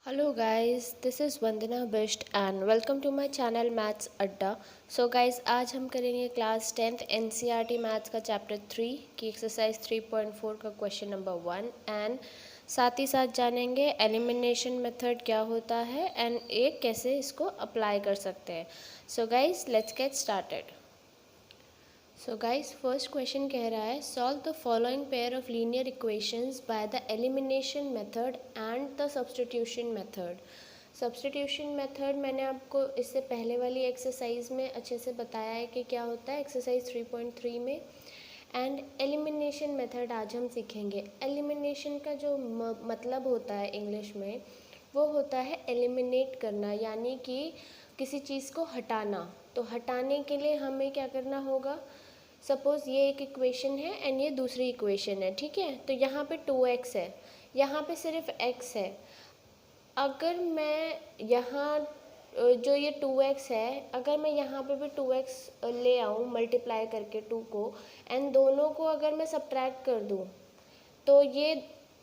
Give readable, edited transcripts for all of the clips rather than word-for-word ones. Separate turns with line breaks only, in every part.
Hello guys, this is Vandana Bisht and welcome to my channel Maths Adda. So guys, आज हम करेंगे class 10th NCERT maths का chapter 3 की exercise 3.4 का question number 1 and साथ ही साथ जानेंगे एलिमिनेशन मेथड क्या होता है एंड एक कैसे इसको अप्लाई कर सकते हैं. So guys let's get started. So guys first question कह रहा है solve the following pair of linear equations by the elimination method and the substitution method. Substitution method मैंने आपको इससे पहले वाली एक्सरसाइज में अच्छे से बताया है कि क्या होता है एक्सरसाइज 3.3 में. एंड एलिमिनेशन मेथड आज हम सीखेंगे. एलिमिनेशन का जो मतलब होता है इंग्लिश में वो होता है एलिमिनेट करना, यानी कि किसी चीज़ को हटाना. तो हटाने के लिए हमें क्या करना होगा. सपोज़ ये एक इक्वेशन है एंड ये दूसरी इक्वेशन है, ठीक है. तो यहाँ पे 2x है, यहाँ पे सिर्फ x है. अगर मैं यहाँ जो ये 2x है, अगर मैं यहाँ पे भी 2x ले आऊँ मल्टीप्लाई करके 2 को एंड दोनों को अगर मैं सब्ट्रैक्ट कर दूँ तो ये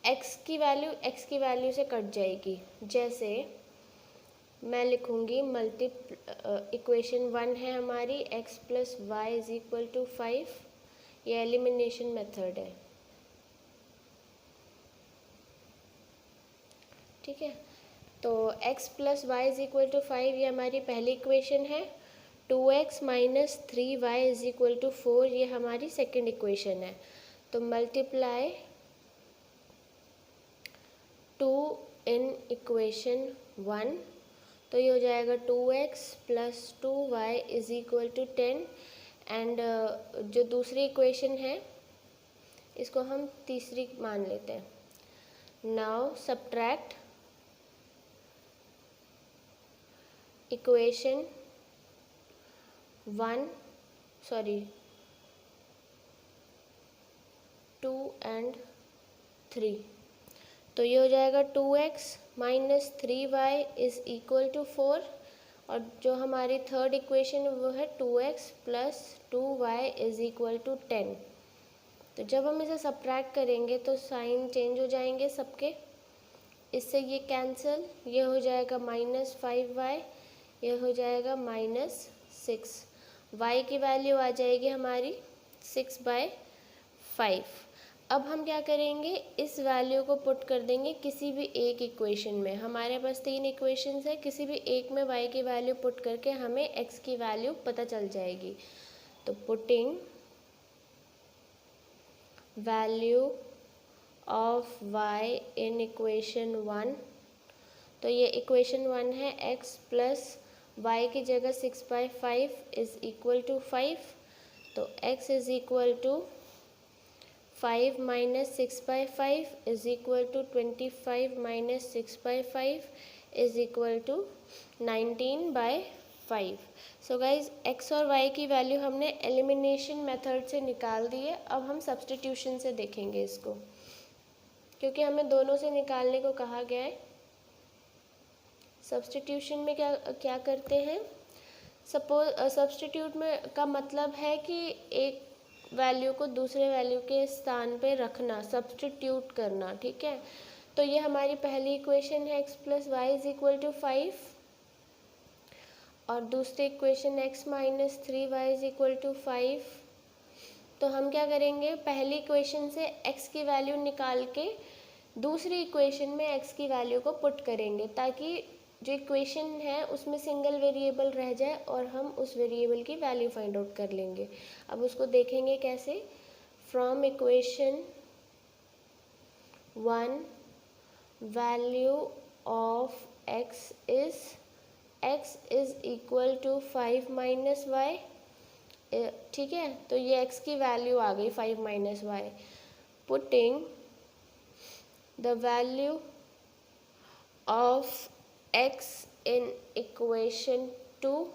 x की वैल्यू से कट जाएगी. जैसे मैं लिखूँगी इक्वेशन 1 है हमारी x plus y is equal to 5. ये एलिमिनेशन मेथड है, ठीक है. तो x plus y is equal to 5 ये हमारी पहली इक्वेशन है. 2x minus 3y is equal to 4 ये हमारी सेकेंड इक्वेशन है. तो मल्टीप्लाई 2 इन इक्वेशन 1, तो ये हो जाएगा 2x plus 2y is equal to 10. And जो दूसरी इक्वेशन है इसको हम तीसरी मान लेते हैं. Now subtract equation 2 and 3. तो ये हो जाएगा 2x minus 3y is equal to 4. और जो हमारी थर्ड इक्वेशन है वो है 2x plus 2y is equal to 10. तो जब हम इसे सब्ट्रैक्ट करेंगे तो साइन चेंज हो जाएंगे सबके. इससे ये कैंसिल, ये हो जाएगा माइनस 5y, ये हो जाएगा माइनस 6. y की वैल्यू आ जाएगी हमारी 6/5. अब हम क्या करेंगे, इस वैल्यू को पुट कर देंगे किसी भी एक इक्वेशन में. हमारे पास 3 इक्वेशंस है, किसी भी एक में y की वैल्यू पुट करके हमें x की वैल्यू पता चल जाएगी. तो putting value of y in equation 1. तो ये इक्वेशन 1 है x प्लस y की जगह 6/5 इज इक्वल टू 5. तो x is equal to 5 minus 6/5 is equal to 25 minus 6/5 is equal to 19/5. So guys x और y की वैल्यू हमने एलिमिनेशन मेथड से निकाल दी है. अब हम सब्स्टिट्यूशन से देखेंगे इसको, क्योंकि हमें दोनों से निकालने को कहा गया है. सब्स्टिट्यूशन में क्या करते हैं. सपोज सब्स्टिट्यूट में का मतलब है कि एक वैल्यू को दूसरे वैल्यू के स्थान पे रखना, सब्स्टिट्यूट करना, ठीक है. तो ये हमारी पहली इक्वेशन है x plus y is equal to 5 और दूसरी equation x minus 3y is equal to 5. तो हम क्या करेंगे, पहली इक्वेशन से x की वैल्यू निकाल के दूसरी इक्वेशन में x की वैल्यू को पुट करेंगे ताकि जो इक्वेशन है उसमें सिंगल वेरिएबल रह जाए और हम उस वेरिएबल की वैल्यू फाइंड आउट कर लेंगे. अब उसको देखेंगे कैसे. From equation 1 value of x is equal to 5 minus y, ठीक है. तो ये x की वैल्यू आ गई 5 minus y. Putting the value of x in equation 2.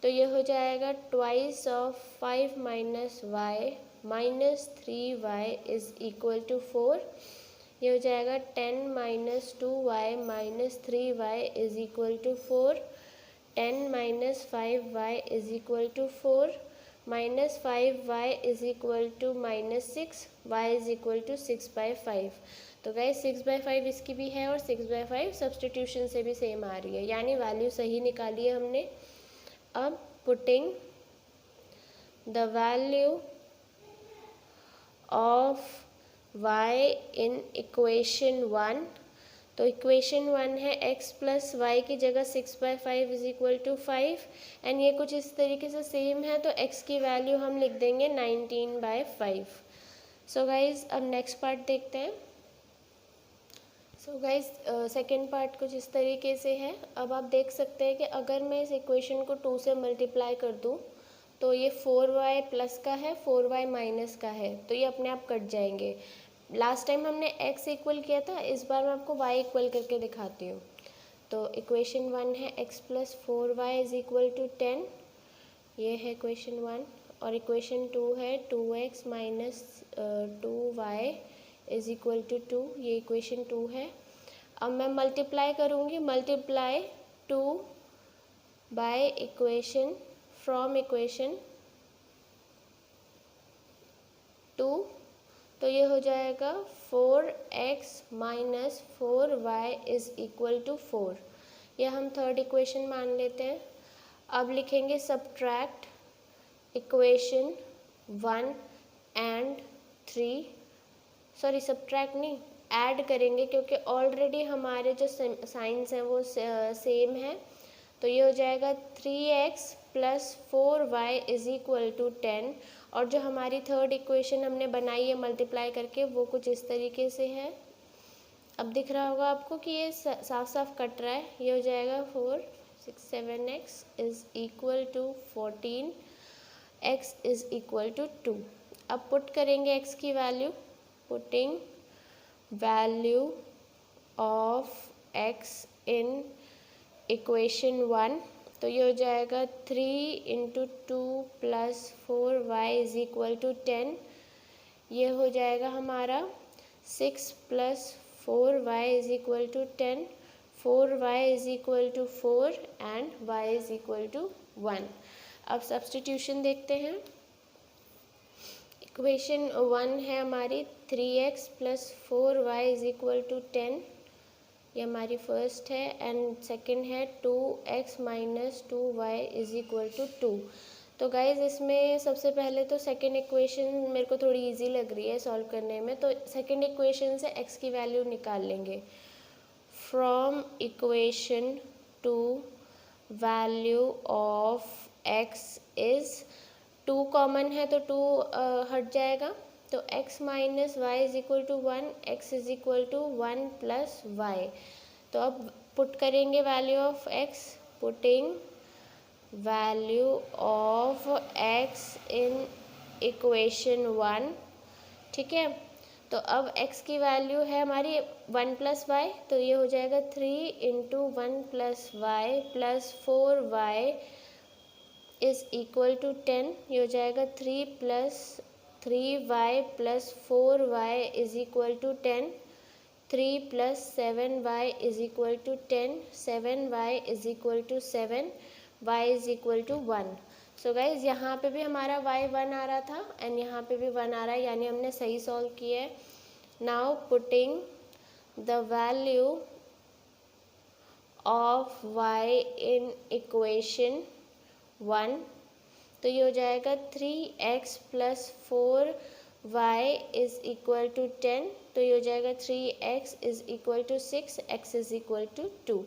तो ये हो जाएगा twice of 5 minus y minus 3y is equal to 4. ये हो जाएगा 10 minus 2y minus 3y is equal to 4. 10 minus 5y is equal to 4 minus 5y is equal to minus 6, y is equal to 6/5. तो guys 6/5 इसकी भी है और 6/5 substitution से भी सेम आ रही है, यानी वैल्यू सही निकाली है हमने। अब putting the value of y in equation 1, तो इक्वेशन 1 है x प्लस वाई की जगह 6/5 इज इक्वल टू 5, एंड ये कुछ इस तरीके से सेम है, तो x की वैल्यू हम लिख देंगे 19/5। सो गाइज अब नेक्स्ट पार्ट देखते हैं। सो गाइज सेकेंड पार्ट कुछ इस तरीके से है। अब आप देख सकते हैं कि अगर मैं इस इक्वेशन को 2 से मल्टीप्लाई कर दूँ तो ये 4y प्लस का है, 4y माइनस का है, तो ये अपने आप कट जाएंगे। लास्ट टाइम हमने x इक्वल किया था, इस बार मैं आपको y इक्वल करके दिखाती हूँ। तो इक्वेशन 1 है x plus 4y is equal to 10, ये है इक्वेशन 1, और इक्वेशन 2 है 2x minus 2y is equal to 2, ये इक्वेशन 2 है। अब मैं मल्टीप्लाई करूँगी, multiply 2 by equation from equation 2, तो ये हो जाएगा 4x minus 4y is equal to 4, ये हम थर्ड इक्वेशन मान लेते हैं। अब लिखेंगे subtract equation 1 and 3, sorry subtract नहीं, ऐड करेंगे क्योंकि ऑलरेडी हमारे जो साइंस हैं वो सेम है। तो ये हो जाएगा 3x plus 4y is equal to 10, और जो हमारी थर्ड इक्वेशन हमने बनाई है मल्टीप्लाई करके वो कुछ इस तरीके से है। अब दिख रहा होगा आपको कि ये साफ साफ कट रहा है, ये हो जाएगा 4 6 7x is equal to 14, x is equal to 2। अब पुट करेंगे x की value, putting value of x in equation 1, तो ये हो जाएगा 3 into 2 plus 4y is equal to 10, ये हो जाएगा हमारा 6 plus 4y is equal to 10, 4y is equal to 4 and y is equal to 1। अब सब्सटीट्यूशन देखते हैं। इक्वेशन 1 है हमारी 3x plus 4y is equal to 10, ये हमारी फर्स्ट है, एंड सेकंड है 2x minus 2y is equal to 2। तो गाइज इसमें सबसे पहले तो सेकंड इक्वेशन मेरे को थोड़ी इजी लग रही है सॉल्व करने में, तो सेकंड इक्वेशन से x की वैल्यू निकाल लेंगे। From equation 2 value of x is, 2 common है तो 2 हट जाएगा, तो x minus y is equal to 1, x is equal to 1 plus y. तो अब पुट करेंगे value of x, putting value of x in equation 1, ठीक है। तो अब x की वैल्यू है हमारी 1 प्लस वाई, तो ये हो जाएगा 3 into 1 plus y plus 4y is equal to 10, ये हो जाएगा 3 plus 3y plus 4y is equal to 10, 3 plus 7y is equal to 10, 7y is equal to 7, y is equal to 1। So guys यहाँ पे भी हमारा y 1 आ रहा था and यहाँ पे भी 1 आ रहा है, यानी हमने सही सॉल्व किया है। Now putting the value of y in equation 1, तो ये हो जाएगा 3x plus 4y is equal to 10, तो ये हो जाएगा 3x is equal to 6, x is equal to 2।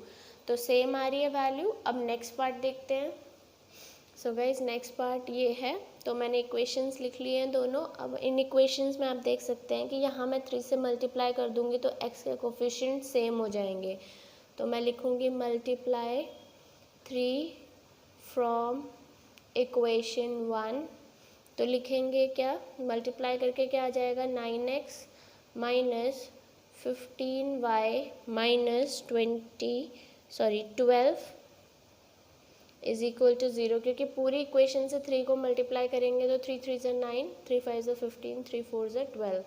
तो सेम आ रही है वैल्यू। अब नेक्स्ट पार्ट देखते हैं। सो गाइज नेक्स्ट पार्ट ये है, तो मैंने इक्वेशंस लिख लिए हैं दोनों। अब इन इक्वेशंस में आप देख सकते हैं कि यहाँ मैं 3 से मल्टीप्लाई कर दूँगी तो x के कोफिशिएंट सेम हो जाएंगे। तो मैं लिखूँगी मल्टीप्लाई 3 फ्रॉम इक्वेशन 1, तो लिखेंगे क्या, मल्टीप्लाई करके क्या आ जाएगा 9x minus 15y minus 12 is equal to 0, क्योंकि पूरी इक्वेशन से 3 को मल्टीप्लाई करेंगे तो 3 3 ज़ा 9, 3 5 ज़ा 15, 3 4 ज़ा 12।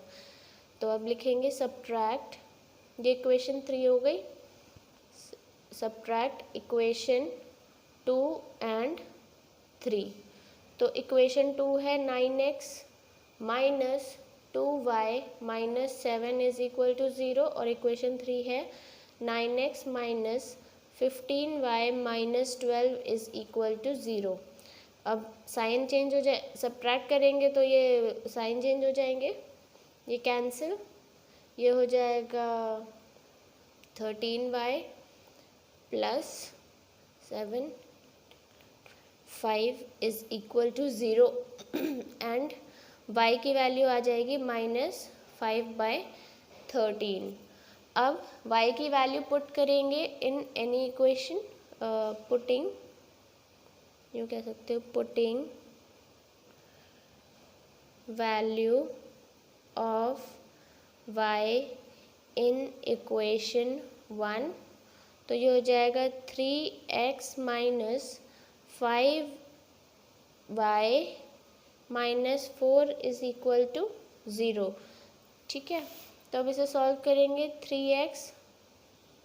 तो अब लिखेंगे सब्ट्रैक्ट, ये इक्वेशन 3 हो गई, सब्ट्रैक्ट इक्वेशन 2 एंड 3। तो इक्वेशन 2 है 9x minus 2y minus 7 is equal to 0 और इक्वेशन 3 है 9x minus 15y minus 12 is equal to 0। अब साइन चेंज हो जाए, सब्ट्रैक्ट करेंगे तो ये साइन चेंज हो जाएंगे, ये कैंसिल, ये हो जाएगा 13y plus 7 5 is equal to 0 and y की वैल्यू आ जाएगी -5/13। अब y की वैल्यू पुट करेंगे इन एनी इक्वेशन, पुटिंग, यूँ कह सकते हो, putting value of y in equation 1, तो ये हो जाएगा 3x minus 5y minus 4 is equal to 0। ठीक है, तो अब इसे सॉल्व करेंगे। 3x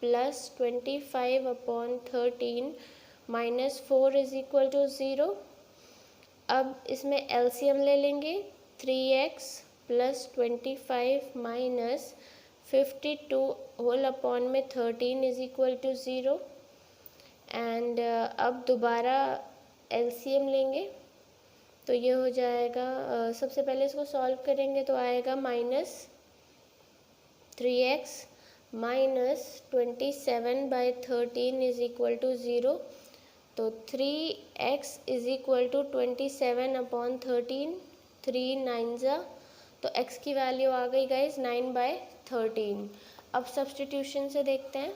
plus 25/13 minus 4 is equal to 0। अब इसमें एलसीएम ले लेंगे। 3x plus 25 minus 52 whole upon में 13 इज इक्वल टू 0 एंड अब दोबारा एलसीएम लेंगे तो ये हो जाएगा, सबसे पहले इसको सॉल्व करेंगे तो आएगा -3x minus 27/13 is equal to 0। तो 3x इज इक्वल टू 27/13, 3 9 जा, तो x की वैल्यू आ गई गाइज 9/13। अब सब्स्टिट्यूशन से देखते हैं,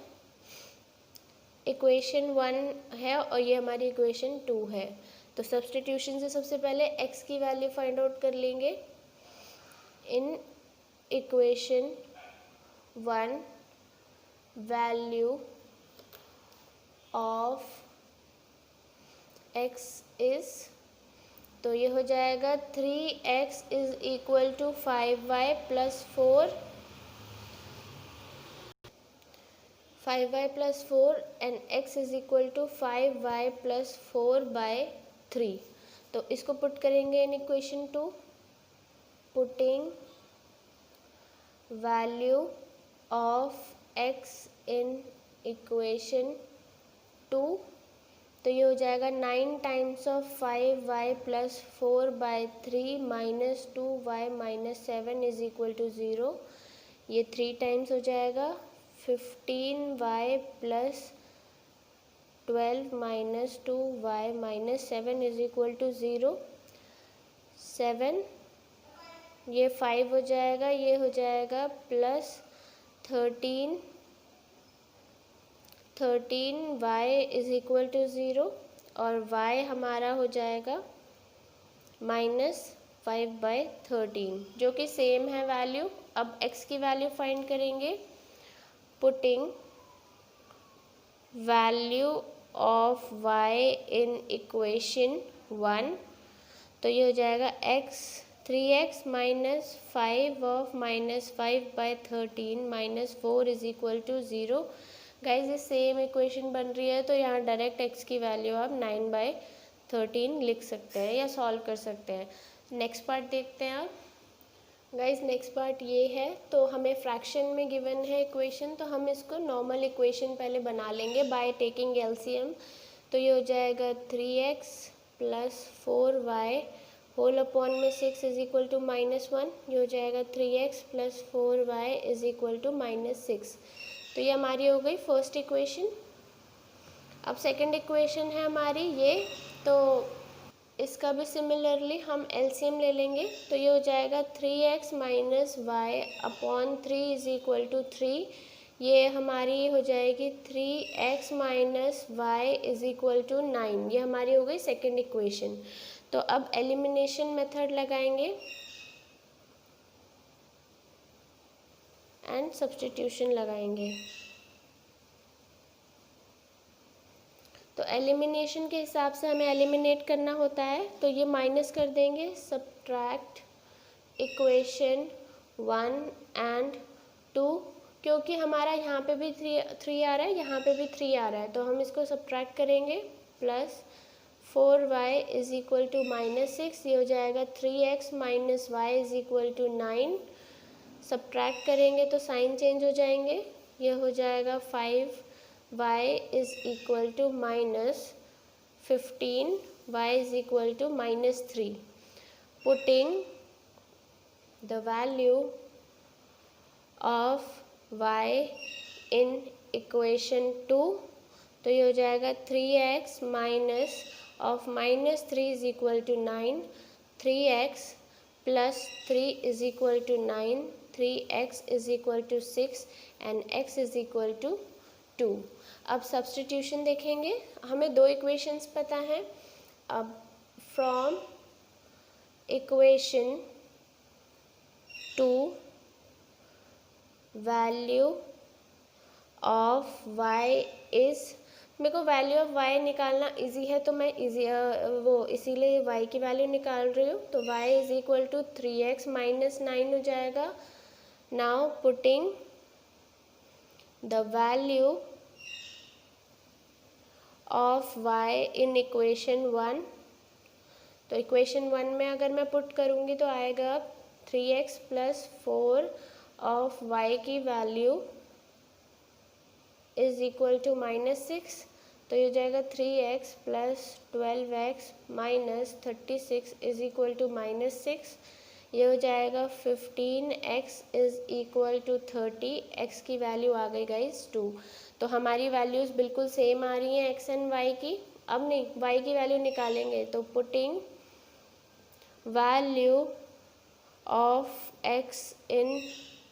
इक्वेशन 1 है और ये हमारी इक्वेशन 2 है, तो सब्स्टिट्यूशन से सबसे पहले x की वैल्यू फाइंड आउट कर लेंगे। In equation 1 value of x is, तो ये हो जाएगा 3x is equal to 5y plus 4, 5y plus 4 and x is equal to 5y plus 4/3। तो इसको पुट करेंगे in equation 2, putting value of x in equation 2, तो ये हो जाएगा 9 times of 5y plus 4/3 minus 2y minus 7 is equal to 0, ये 3 times हो जाएगा 15y plus 12 minus 2y minus 7 is equal to 0, 7, ये 5 हो जाएगा, ये हो जाएगा plus 13y is equal to 0 और y हमारा हो जाएगा -5/13, जो कि सेम है वैल्यू। अब x की वैल्यू फाइंड करेंगे, putting value of y in equation 1, तो ये हो जाएगा 3x minus 5 of -5/13 minus 4 is equal to 0। Guys ये सेम इक्वेशन बन रही है, तो यहाँ डायरेक्ट x की वैल्यू आप 9/13 लिख सकते हैं या सॉल्व कर सकते हैं। नेक्स्ट पार्ट देखते हैं आप। गाइज नेक्स्ट पार्ट ये है, तो हमें फ्रैक्शन में गिवन है इक्वेशन, तो हम इसको नॉर्मल इक्वेशन पहले बना लेंगे बाय टेकिंग एलसीएम। तो ये हो जाएगा 3x plus 4y whole upon में 6 इज इक्वल टू -1, ये हो जाएगा 3x plus 4y is equal to -6। तो ये हमारी हो गई फर्स्ट इक्वेशन। अब सेकंड इक्वेशन है हमारी ये, तो इसका भी सिमिलरली हम एलसीएम ले लेंगे, तो ये हो जाएगा 3x minus y upon 3 is equal to 3, ये हमारी हो जाएगी 3x minus y is equal to 9, ये हमारी हो गई सेकंड इक्वेशन। तो अब एलिमिनेशन मेथड लगाएंगे एंड सब्स्टिट्यूशन लगाएंगे। तो एलिमिनेशन के हिसाब से हमें एलिमिनेट करना होता है, तो ये माइनस कर देंगे, सब्ट्रैक्ट इक्वेशन 1 एंड 2, क्योंकि हमारा यहाँ पे भी 3 आ रहा है, यहाँ पे भी 3 आ रहा है, तो हम इसको सब्ट्रैक्ट करेंगे, plus 4y is equal to -6, ये हो जाएगा 3x minus y is equal to 9। Subtract करेंगे तो साइन चेंज हो जाएंगे, ये हो जाएगा 5y is equal to -15, y is equal to -3। Putting the value of y in equation 2, तो ये हो जाएगा 3x minus of -3 is equal to 9, 3x plus 3 is equal to 9, 3x is equal to 6 and x is equal to 2। अब substitution देखेंगे, हमें दो equations पता हैं। अब from equation 2 value of y is, मेरे को वैल्यू ऑफ y निकालना इजी है तो मैं इसीलिए y की वैल्यू निकाल रही हूँ। तो y is equal to 3x minus 9 हो जाएगा। Now putting the value of y in equation 1, तो इक्वेशन 1 में अगर मैं पुट करूँगी तो आएगा 3x प्लस 4 ऑफ y की वैल्यू इज इक्वल टू -6, तो ये हो जाएगा 3x plus 12x minus 36 is equal to -6, ये हो जाएगा 15x is equal to 30, x की वैल्यू आ गई गाइस 2। तो हमारी वैल्यूज़ बिल्कुल सेम आ रही हैं x एंड y की। अब नहीं, y की वैल्यू निकालेंगे तो putting value of x in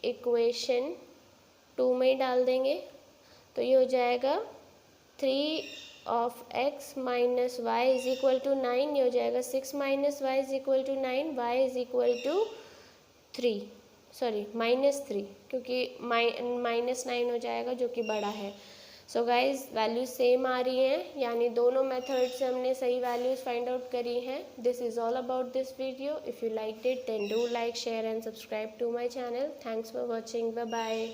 equation 2 में ही डाल देंगे, तो ये हो जाएगा 3 of x minus y is equal to 9, ये हो जाएगा 6 minus y is equal to 9, y is equal to 3, sorry -3, क्योंकि -9 हो जाएगा जो कि बड़ा है। सो गाइज वैल्यूज सेम आ रही हैं, यानी दोनों मेथड से हमने सही वैल्यूज फाइंड आउट करी हैं। This is all about this video. If you like it then do like, share and subscribe to my channel. Thanks for watching, bye bye.